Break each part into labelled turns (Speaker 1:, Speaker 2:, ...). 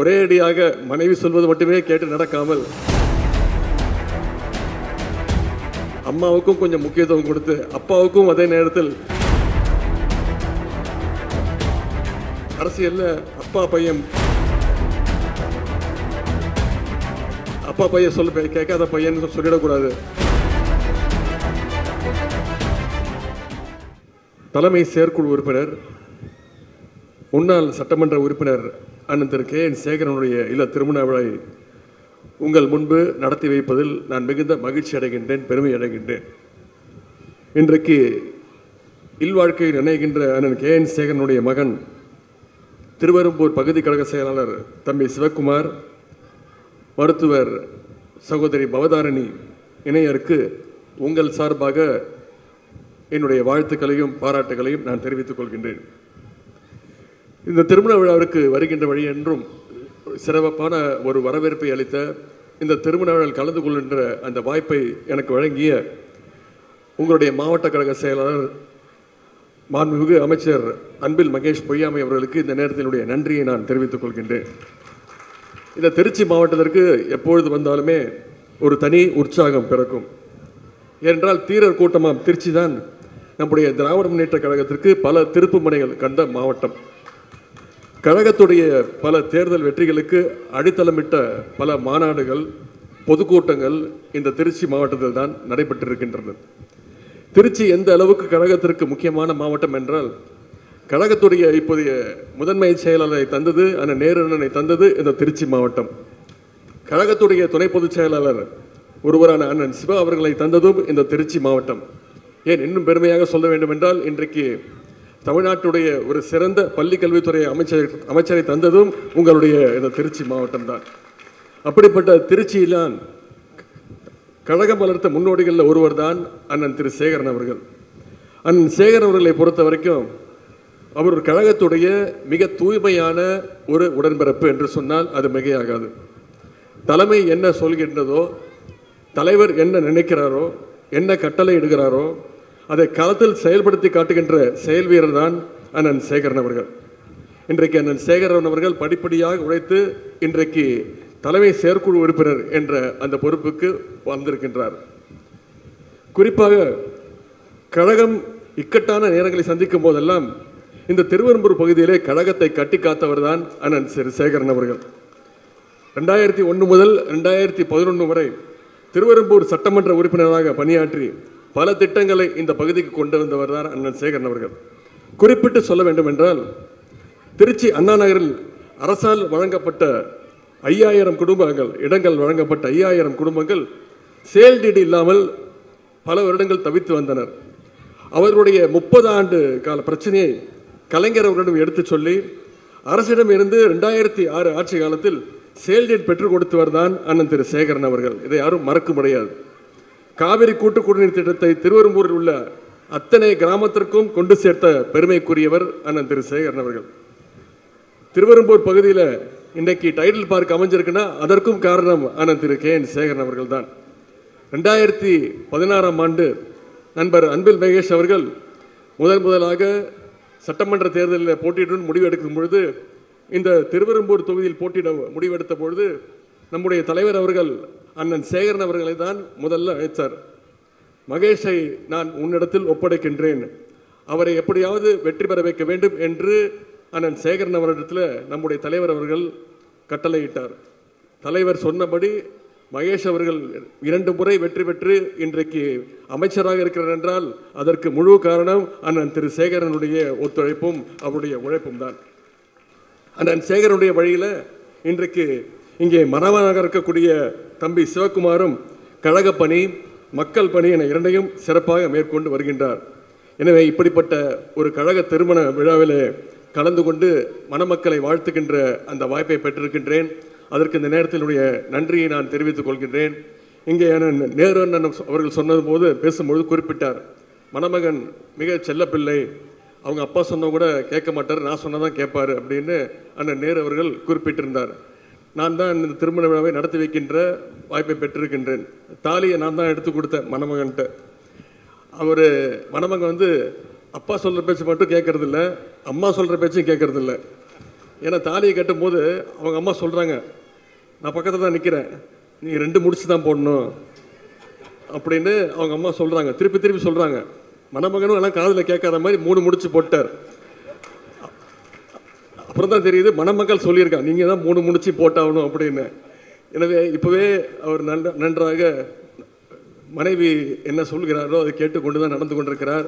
Speaker 1: ஒரே அடியாக மனைவி சொல்வது மட்டுமே கேட்டு நடக்காமல் அம்மாவுக்கும் கொஞ்சம் முக்கியத்துவம் கொடுத்து அப்பாவுக்கும் அதே நேரத்தில் அரசியல்ல அப்பா பையன் சொல்ல கேட்காத பையன் சொல்லிடக்கூடாது. தலைமை செயற்குழு உறுப்பினர் முன்னாள் சட்டமன்ற உறுப்பினர் அண்ணன் திரு கே.என். சேகரனுடைய இல்ல திருமண விழாவை உங்கள் முன்பு நடத்தி வைப்பதில் நான் மிகுந்த மகிழ்ச்சி அடைகின்றேன், பெருமை அடைகின்றேன். இன்றைக்கு இல்வாழ்க்கையில் இணைகின்ற அண்ணன் கே.என். சேகரனுடைய மகன் திருவெரும்பூர் பகுதி கழக செயலாளர் தம்பி சிவக்குமார், மருத்துவர் சகோதரி பவதாரணி இணையருக்கு உங்கள் சார்பாக என்னுடைய வாழ்த்துக்களையும் பாராட்டுகளையும் நான் தெரிவித்துக் கொள்கின்றேன். இந்த திருமண விழாவிற்கு வருகின்ற வழி என்றும் சிறப்பான ஒரு வரவேற்பை அளித்த இந்த திருமண விழாவில் கலந்து கொள்கின்ற அந்த வாய்ப்பை எனக்கு வழங்கிய உங்களுடைய மாவட்ட கழக செயலாளர் மாண்புமிகு அமைச்சர் அன்பில் மகேஷ் பொய்யாமை அவர்களுக்கு இந்த நேரத்தினுடைய நன்றியை நான் தெரிவித்துக் கொள்கின்றேன். இந்த திருச்சி மாவட்டத்திற்கு எப்பொழுது வந்தாலுமே ஒரு தனி உற்சாகம் பிறக்கும். ஏனென்றால் தீரர் கூட்டமாம் திருச்சி தான் நம்முடைய திராவிட முன்னேற்ற கழகத்திற்கு பல திருப்பு முனைகள் கண்ட மாவட்டம். கழகத்துடைய பல தேர்தல் வெற்றிகளுக்கு அடித்தளமிட்ட பல மாநாடுகள், பொதுக்கூட்டங்கள் இந்த திருச்சி மாவட்டத்தில் தான் நடைபெற்றிருக்கின்றன. திருச்சி எந்த அளவுக்கு கழகத்திற்கு முக்கியமான மாவட்டம் என்றால், கழகத்துடைய இப்போதைய முதன்மை செயலாளரை தந்தது அண்ணன் நேரு தந்தது இந்த திருச்சி மாவட்டம். கழகத்துடைய துணை பொதுச் செயலாளர் ஒருவரான அண்ணன் சிவா அவர்களை தந்ததும் இந்த திருச்சி மாவட்டம். ஏன் இன்னும் பெருமையாக சொல்ல வேண்டும் என்றால், இன்றைக்கு தமிழ்நாட்டுடைய ஒரு சிறந்த பள்ளி கல்வித்துறை அமைச்சரை தந்ததும் உங்களுடைய இந்த திருச்சி மாவட்டம் தான். அப்படிப்பட்ட திருச்சியில்தான் கழகம் வளர்த்த முன்னோடிகளில் ஒருவர் தான் அண்ணன் திரு சேகரன் அவர்கள். அண்ணன் சேகரன் அவர்களை பொறுத்த வரைக்கும் அவர் கழகத்துடைய மிக தூய்மையான ஒரு உடன்பிறப்பு என்று சொன்னால் அது மிகையாகாது. தலைமை என்ன சொல்கின்றதோ, தலைவர் என்ன நினைக்கிறாரோ, என்ன கட்டளை இடுகிறாரோ அதை களத்தில் செயல்படுத்தி காட்டுகின்ற செயல் வீரர் தான் அண்ணன் சேகரன் அவர்கள். இன்றைக்கு அண்ணன் சேகரன் அவர்கள் படிப்படியாக உழைத்து இன்றைக்கு தலைமை செயற்குழு உறுப்பினர் என்ற அந்த பொறுப்புக்கு வந்திருக்கின்றார். குறிப்பாக கழகம் இக்கட்டான நேரங்களை சந்திக்கும் போதெல்லாம் இந்த திருவெரும்பூர் பகுதியிலே கழகத்தை கட்டி காத்தவர் தான் அண்ணன் சேகரன் அவர்கள். 2001 முதல் 2011 வரை திருவெரும்பூர் சட்டமன்ற உறுப்பினராக பணியாற்றி பல திட்டங்களை இந்த பகுதிக்கு கொண்டு வந்தவர் தான் அண்ணன் சேகரன் அவர்கள். குறிப்பிட்டு சொல்ல வேண்டும் என்றால், திருச்சி அண்ணா நகரில் அரசால் வழங்கப்பட்ட 5000 குடும்பங்கள், இடங்கள் வழங்கப்பட்ட 5000 குடும்பங்கள் சேல்டீடு இல்லாமல் பல வருடங்கள் தவித்து வந்தனர். அவர்களுடைய 30 ஆண்டு கால பிரச்சனையை கலைஞர் அவர்களிடம் எடுத்து சொல்லி அரசிடம் இருந்து 2006 ஆட்சி காலத்தில் சேல்டீட் பெற்றுக் கொடுத்தவர் தான் அண்ணன் திரு சேகரன் அவர்கள். இதை யாரும் மறக்க முடியாது. காவிரி கூட்டு குடிநீர் திட்டத்தை திருவெரும்பூரில் உள்ள அத்தனை கிராமத்திற்கும் கொண்டு சேர்த்த பெருமைக்குரியவர் அண்ணன் திரு சேகரன் அவர்கள். திருவெரும்பூர் பகுதியில் இன்றைக்கு டைடல் பார்க் அமைஞ்சிருக்குன்னா அதற்கும் காரணம் அண்ணன் திரு கே.என். சேகரன் அவர்கள் தான். 2016 ஆண்டு நண்பர் அன்பில் மகேஷ் அவர்கள் முதலாக சட்டமன்ற தேர்தலில் போட்டியிட்டு முடிவெடுக்கும் பொழுது, இந்த திருவெரும்பூர் தொகுதியில் போட்டியிட முடிவெடுத்த பொழுது நம்முடைய தலைவர் அவர்கள் அண்ணன் சேகரன் அவர்களை தான் முதல்ல அழைத்தார். மகேஷை நான் உன்னிடத்தில் ஒப்படைக்கின்றேன், அவரை எப்படியாவது வெற்றி பெற வைக்க வேண்டும் என்று அண்ணன் சேகரன் அவரிடத்தில் நம்முடைய தலைவர் அவர்கள் கட்டளையிட்டார். தலைவர் சொன்னபடி மகேஷ் அவர்கள் 2 முறை வெற்றி பெற்று இன்றைக்கு அமைச்சராக இருக்கிறார் என்றால் அதற்கு முழு காரணம் அண்ணன் திரு சேகரனுடைய ஒத்துழைப்பும் அவருடைய உழைப்பும் தான். அண்ணன் சேகரனுடைய வழியில் இன்றைக்கு இங்கே மரவனாக இருக்கக்கூடிய தம்பி சிவக்குமாரும் கழக பணி, மக்கள் பணி என இரண்டையும் சிறப்பாக மேற்கொண்டு வருகின்றார். எனவே இப்படிப்பட்ட ஒரு கழக திருமண விழாவில் கலந்து கொண்டு மணமக்களை வாழ்த்துகின்ற அந்த வாய்ப்பை பெற்றிருக்கின்றேன். அதற்கு இந்த நேரத்தினுடைய நன்றியை நான் தெரிவித்துக் கொள்கின்றேன். இங்கே நேரு அண்ணன் அவர்கள் சொன்னது போது பேசும்பொழுது குறிப்பிட்டார், மணமகன் மிக செல்ல பிள்ளை, அவங்க அப்பா சொன்ன கூட கேட்க மாட்டார், நான் சொன்னதான் கேட்பார் அப்படின்னு அண்ணன் நேரு அவர்கள் குறிப்பிட்டிருந்தார். நான் தான் இந்த திருமண விழாவை நடத்தி வைக்கின்ற வாய்ப்பை பெற்றிருக்கின்றேன். தாலியை நான் தான் எடுத்து கொடுத்தேன் மணமகன்கிட்ட. அவர் மணமகன் அப்பா சொல்கிற பேச்சு மட்டும் கேட்கறதில்ல, அம்மா சொல்கிற பேச்சும் கேட்கறதில்ல. ஏன்னா தாலியை கட்டும் போது அவங்க அம்மா சொல்கிறாங்க, நான் பக்கத்தில் தான் நிற்கிறேன், நீ 2 முடிச்சு தான் போடணும் அப்படின்னு அவங்க அம்மா சொல்கிறாங்க. திருப்பி திருப்பி சொல்கிறாங்க. மணமகனும் எல்லாம் காதில் கேட்காத மாதிரி 3 முடிச்சு போட்டார். அப்புறம் தான் தெரியுது மணமக்கள் சொல்லியிருக்காங்க, நீங்கள் தான் 3 முடிச்சு போட்டாகணும் அப்படின்னு. எனவே இப்போவே அவர் நன்றாக மனைவி என்ன சொல்கிறாரோ அதை கேட்டுக்கொண்டு தான் நடந்து கொண்டிருக்கிறார்.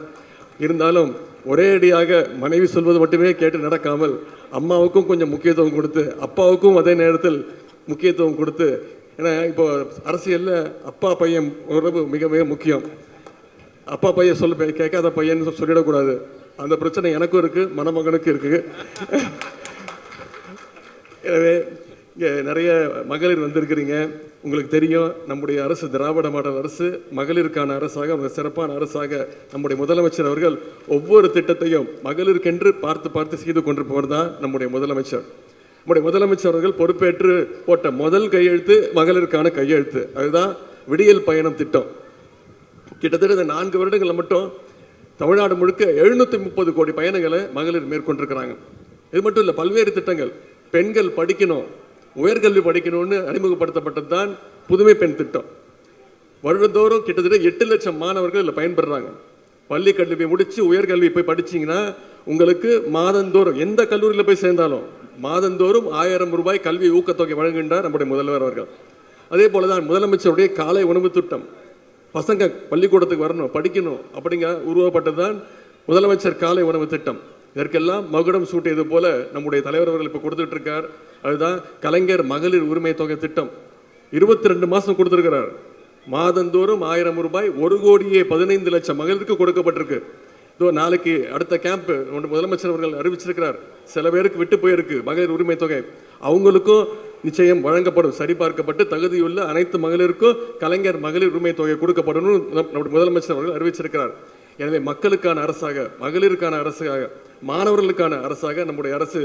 Speaker 1: இருந்தாலும் ஒரே அடியாக மனைவி சொல்வது மட்டுமே கேட்டு நடக்காமல் அம்மாவுக்கும் கொஞ்சம் முக்கியத்துவம் கொடுத்து, அப்பாவுக்கும் அதே நேரத்தில் முக்கியத்துவம் கொடுத்து, ஏன்னா இப்போ அரசியலில் அப்பா பையன் உறவு மிக மிக முக்கியம். அப்பா பையன் சொல்ல கேட்காத பையன் சொல்லிடக்கூடாது. அந்த பிரச்சனை எனக்கும் இருக்குது, மணமகனுக்கும் இருக்குது. எனவே இங்கே நிறைய மகளிர் வந்திருக்கிறீங்க. உங்களுக்கு தெரியும், நம்முடைய அரசு திராவிட மாடல் அரசு, மகளிருக்கான அரசாக, சிறப்பான அரசாக நம்முடைய முதலமைச்சர் அவர்கள் ஒவ்வொரு திட்டத்தையும் மகளிருக்கென்று பார்த்து பார்த்து செய்து கொண்டிருப்பவர் தான் நம்முடைய முதலமைச்சர். நம்முடைய முதலமைச்சர் அவர்கள் பொறுப்பேற்று போட்ட முதல் கையெழுத்து மகளிருக்கான கையெழுத்து. அதுதான் விடியல் பயணம் திட்டம். கிட்டத்தட்ட இந்த 4 வருடங்களில் மட்டும் தமிழ்நாடு முழுக்க 730 கோடி பயணங்களை மகளிர் மேற்கொண்டிருக்கிறாங்க. இது மட்டும் இல்லை, பல்வேறு திட்டங்கள். பெண்கள் படிக்கணும், உயர்கல்வி படிக்கணும்னு அறிமுகப்படுத்தப்பட்டது தான் புதுமை பெண் திட்டம். வருடந்தோறும் கிட்டத்தட்ட 8 லட்சம் மாணவர்கள் இதில் பயன்பெறாங்க. பள்ளி கல்வி முடித்து உயர்கல்வி போய் படிச்சிங்கன்னா உங்களுக்கு மாதந்தோறும் எந்த கல்லூரியில் போய் சேர்ந்தாலும் மாதந்தோறும் 1000 ரூபாய் கல்வி ஊக்கத்தொகை வழங்குகின்றார் நம்முடைய முதல்வர் அவர்கள். அதே போல தான் முதலமைச்சருடைய காலை உணவு திட்டம். பசங்க பள்ளிக்கூடத்துக்கு வரணும், படிக்கணும் அப்படிங்க உருவாக்கப்பட்டது தான் முதலமைச்சர் காலை உணவு திட்டம். இதற்கெல்லாம் மகுடம் சூட்டியது போல நம்முடைய தலைவர் அவர்கள் இப்போ கொடுத்துட்டு இருக்கார். அதுதான் கலைஞர் மகளிர் உரிமை தொகை திட்டம். 22 மாதம் கொடுத்துருக்கிறார். மாதந்தோறும் 1000 ரூபாய் 1,15,00,000 மகளிருக்கு கொடுக்கப்பட்டிருக்கு. இதோ நாளைக்கு அடுத்த கேம்ப் முதலமைச்சர் அவர்கள் அறிவிச்சிருக்கிறார். சில பேருக்கு விட்டு போயிருக்கு மகளிர் உரிமை தொகை, அவங்களுக்கும் நிச்சயம் வழங்கப்படும். சரிபார்க்கப்பட்டு தகுதியுள்ள அனைத்து மகளிருக்கும் கலைஞர் மகளிர் உரிமை தொகை கொடுக்கப்படும் நம்முடைய முதலமைச்சர் அவர்கள் அறிவிச்சிருக்கிறார். எனவே மக்களுக்கான அரசாக, மகளிருக்கான அரசாக, மாணவர்களுக்கான அரசாக நம்முடைய அரசு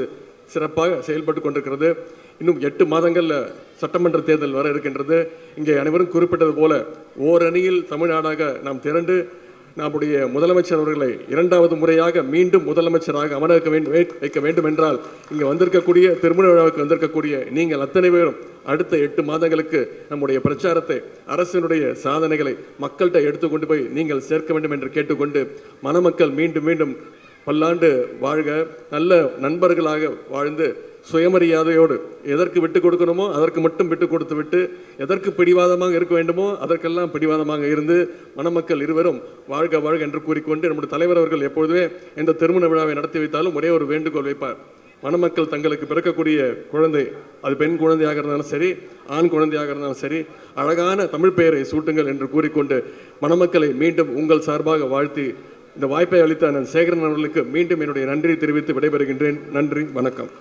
Speaker 1: சிறப்பாக செயல்பட்டு கொண்டிருக்கிறது. இன்னும் 8 மாதங்களில் சட்டமன்ற தேர்தல் வர இருக்கின்றது. இங்கே அனைவரும் குறிப்பிட்டது போல ஓரணியில் தமிழ்நாடாக நாம் திரண்டு நம்முடைய முதலமைச்சர் அவர்களை 2வது முறையாக மீண்டும் முதலமைச்சராக அமர வைக்க வேண்டும் என்றால் இங்கே வந்திருக்கக்கூடிய திருமண விழாவுக்கு வந்திருக்கக்கூடிய நீங்கள் அத்தனை பேரும் அடுத்த 8 மாதங்களுக்கு நம்முடைய பிரச்சாரத்தை, அரசினுடைய சாதனைகளை மக்கள்கிட்ட எடுத்துக்கொண்டு போய் நீங்கள் சேர்க்க வேண்டும் என்று கேட்டுக்கொண்டு, மணமக்கள் மீண்டும் மீண்டும் பல்லாண்டு வாழ்க, நல்ல நண்பர்களாக வாழ்ந்து சுயமரியாதையோடு எதற்கு விட்டு கொடுக்கணுமோ அதற்கு மட்டும் விட்டு கொடுத்து விட்டு, எதற்கு பிடிவாதமாக இருக்க வேண்டுமோ அதற்கெல்லாம் பிடிவாதமாக இருந்து மணமக்கள் இருவரும் வாழ்க வாழ்க என்று கூறிக்கொண்டு, நம்முடைய தலைவர் அவர்கள் எப்பொழுதுமே எந்த திருமண விழாவை நடத்தி வைத்தாலும் ஒரே ஒரு வேண்டுகோள் வைப்பார். மணமக்கள் தங்களுக்கு பிறக்கக்கூடிய குழந்தை, அது பெண் குழந்தையாக இருந்தாலும் சரி, ஆண் குழந்தையாக இருந்தாலும் சரி, அழகான தமிழ் பெயரை சூட்டுங்கள் என்று கூறிக்கொண்டு மணமக்களை மீண்டும் உங்கள் சார்பாக வாழ்த்தி இந்த வாய்ப்பை அளித்த நான் சேகரன் அவர்களுக்கு மீண்டும் என்னுடைய நன்றியை தெரிவித்து விடைபெறுகின்றேன். நன்றி, வணக்கம்.